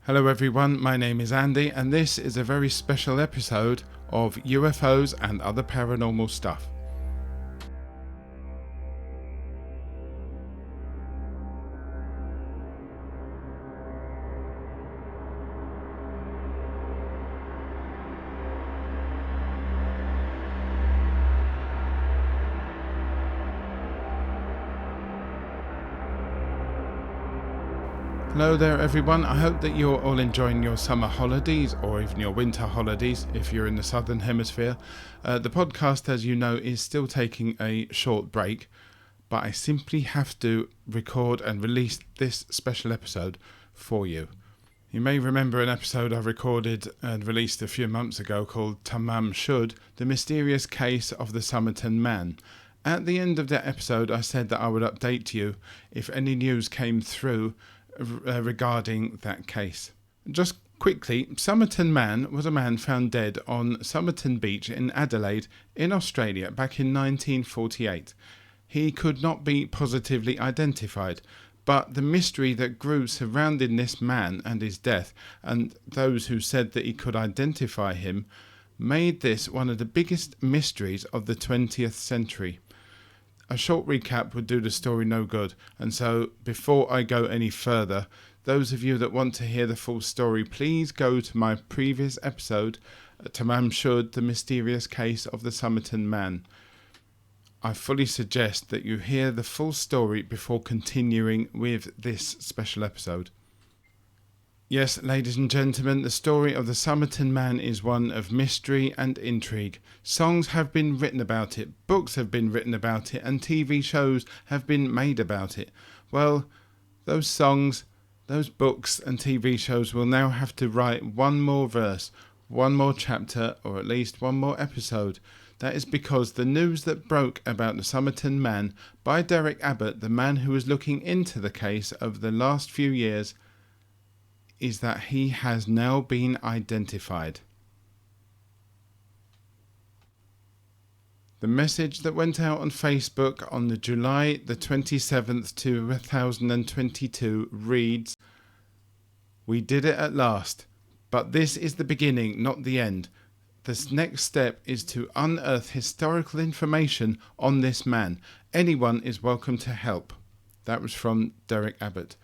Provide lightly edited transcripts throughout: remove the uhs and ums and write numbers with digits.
Hello everyone, my name is Andy and this is a very special episode of UFOs and other paranormal stuff. Hello there everyone, I hope that you're all enjoying your summer holidays or even your winter holidays if you're in the southern hemisphere. The podcast, as you know, is still taking a short break, but I simply have to record and release this special episode for you. You may remember an episode I recorded and released a few months ago called Tamam Shud, the mysterious case of the Somerton Man. At the end of that episode I said that I would update you if any news came through regarding that case. Just quickly, Somerton Man was a man found dead on Somerton Beach in Adelaide in Australia back in 1948. He could not be positively identified, but the mystery that grew surrounding this man and his death, and those who said that he could identify him, made this one of the biggest mysteries of the 20th century. A short recap would do the story no good, and so before I go any further, those of you that want to hear the full story, please go to my previous episode, Tamam Shud, the mysterious case of the Somerton Man. I fully suggest that you hear the full story before continuing with this special episode. Yes, ladies and gentlemen, the story of the Somerton Man is one of mystery and intrigue. Songs have been written about it, books have been written about it, and TV shows have been made about it. Well, those songs, those books and TV shows will now have to write one more verse, one more chapter, or at least one more episode. That is because the news that broke about the Somerton Man by Derek Abbott, the man who was looking into the case over the last few years, is that he has now been identified. The message that went out on Facebook on the July the 27th, 2022 reads, "We did it at last, but this is the beginning, not the end. This next step is to unearth historical information on this man. Anyone is welcome to help." That was from Derek Abbott.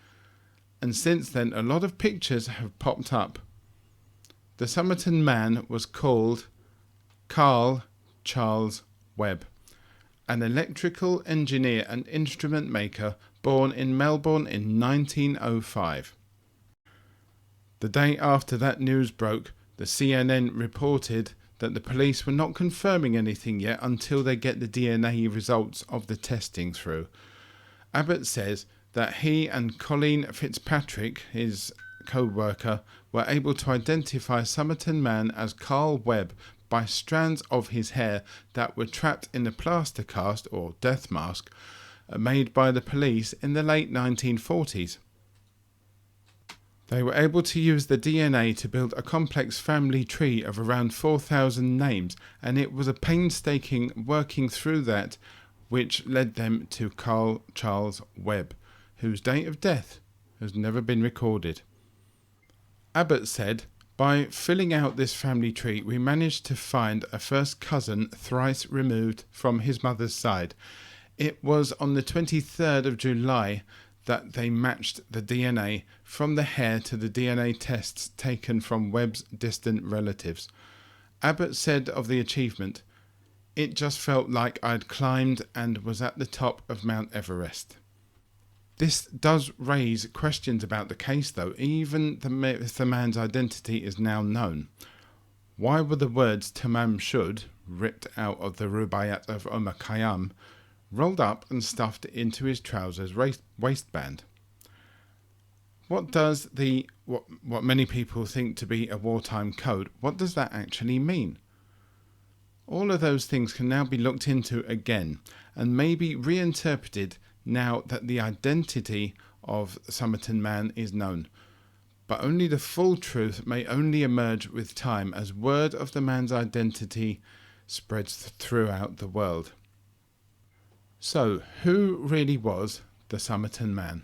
And since then a lot of pictures have popped up. The Somerton Man was called Carl Charles Webb, an electrical engineer and instrument maker born in Melbourne in 1905. The day after that news broke, the CNN reported that the police were not confirming anything yet until they get the DNA results of the testing through. Abbott says that he and Colleen Fitzpatrick, his co-worker, were able to identify Somerton Man as Carl Webb by strands of his hair that were trapped in a plaster cast or death mask made by the police in the late 1940s. They were able to use the DNA to build a complex family tree of around 4,000 names, and it was a painstaking working through that which led them to Carl Charles Webb, whose date of death has never been recorded. Abbott said, "By filling out this family tree, we managed to find a first cousin thrice removed from his mother's side. It was on the 23rd of July that they matched the DNA from the hair to the DNA tests taken from Webb's distant relatives." Abbott said of the achievement, "It just felt like I'd climbed and was at the top of Mount Everest." This does raise questions about the case though, even if the man's identity is now known. Why were the words Tamam Shud, ripped out of the Rubaiyat of Omar Khayyam, rolled up and stuffed into his trousers waistband? What does what many people think to be a wartime code, what does that actually mean? All of those things can now be looked into again and maybe reinterpreted now that the identity of Somerton Man is known. But only the full truth may only emerge with time as word of the man's identity spreads throughout the world. So, who really was the Somerton Man?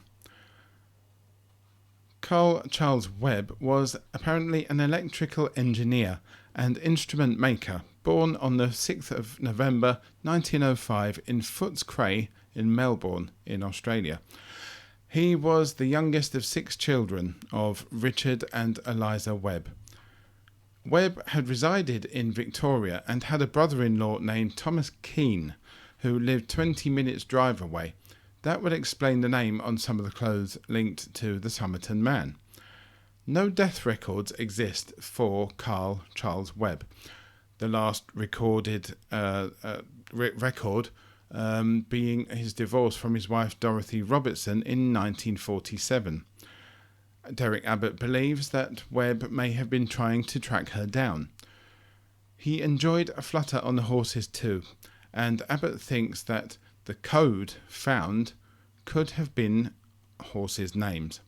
Carl Charles Webb was apparently an electrical engineer and instrument maker, born on the 6th of November 1905 in Footscray in Melbourne in Australia. He was the youngest of 6 children of Richard and Eliza Webb. Webb had resided in Victoria and had a brother-in-law named Thomas Keane, who lived 20 minutes drive away. That would explain the name on some of the clothes linked to the Somerton Man. No death records exist for Carl Charles Webb. The last recorded record being his divorce from his wife Dorothy Robertson in 1947. Derek Abbott believes that Webb may have been trying to track her down. He enjoyed a flutter on the horses too, and Abbott thinks that the code found could have been horses' names.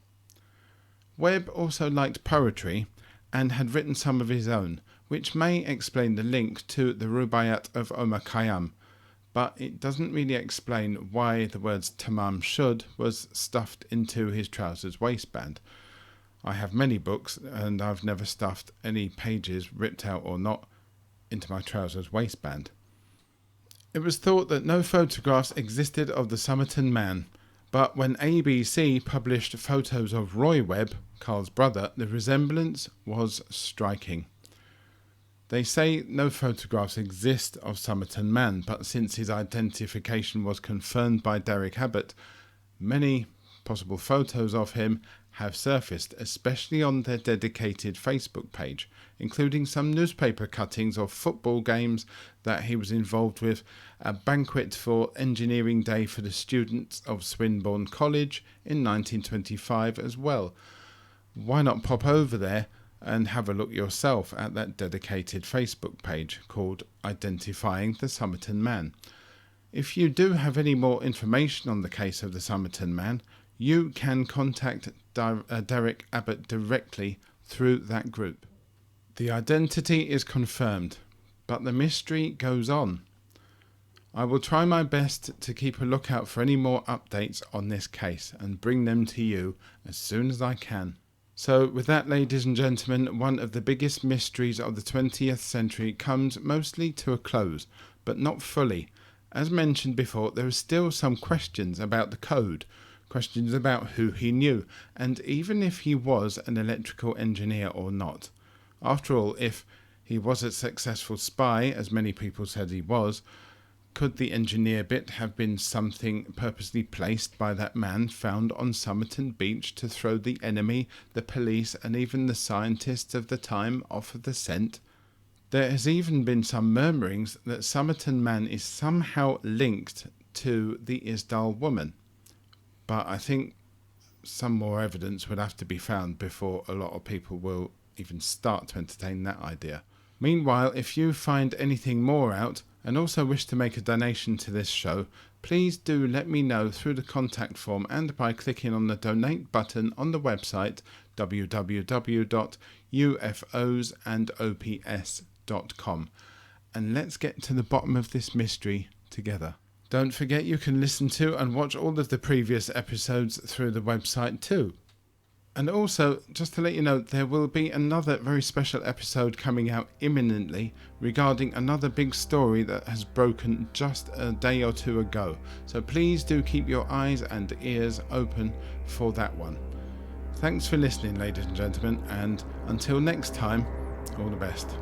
Webb also liked poetry and had written some of his own, which may explain the link to the Rubaiyat of Omar Khayyam, but it doesn't really explain why the words Tamam Shud was stuffed into his trousers waistband. I have many books and I've never stuffed any pages, ripped out or not, into my trousers waistband. It was thought that no photographs existed of the Somerton Man, but when ABC published photos of Roy Webb, Carl's brother, the resemblance was striking. They say no photographs exist of Somerton Man, but since his identification was confirmed by Derek Abbott, many possible photos of him have surfaced, especially on their dedicated Facebook page, including some newspaper cuttings of football games that he was involved with, a banquet for Engineering Day for the students of Swinburne College in 1925 as well. Why not pop over there and have a look yourself at that dedicated Facebook page called Identifying the Somerton Man. If you do have any more information on the case of the Somerton Man, you can contact Derek Abbott directly through that group. The identity is confirmed, but the mystery goes on. I will try my best to keep a lookout for any more updates on this case and bring them to you as soon as I can. So with that, ladies and gentlemen, one of the biggest mysteries of the 20th century comes mostly to a close, but not fully. As mentioned before, there are still some questions about the code, questions about who he knew, and even if he was an electrical engineer or not. After all, if he was a successful spy, as many people said he was, could the engineer bit have been something purposely placed by that man found on Somerton Beach to throw the enemy, the police, and even the scientists of the time off of the scent? There has even been some murmurings that Somerton Man is somehow linked to the Isdal woman. But I think some more evidence would have to be found before a lot of people will even start to entertain that idea. Meanwhile, if you find anything more out and also wish to make a donation to this show, please do let me know through the contact form and by clicking on the donate button on the website www.ufosandops.com. And let's get to the bottom of this mystery together. Don't forget you can listen to and watch all of the previous episodes through the website too. And also, just to let you know, there will be another very special episode coming out imminently regarding another big story that has broken just a day or two ago. So please do keep your eyes and ears open for that one. Thanks for listening, ladies and gentlemen, and until next time, all the best.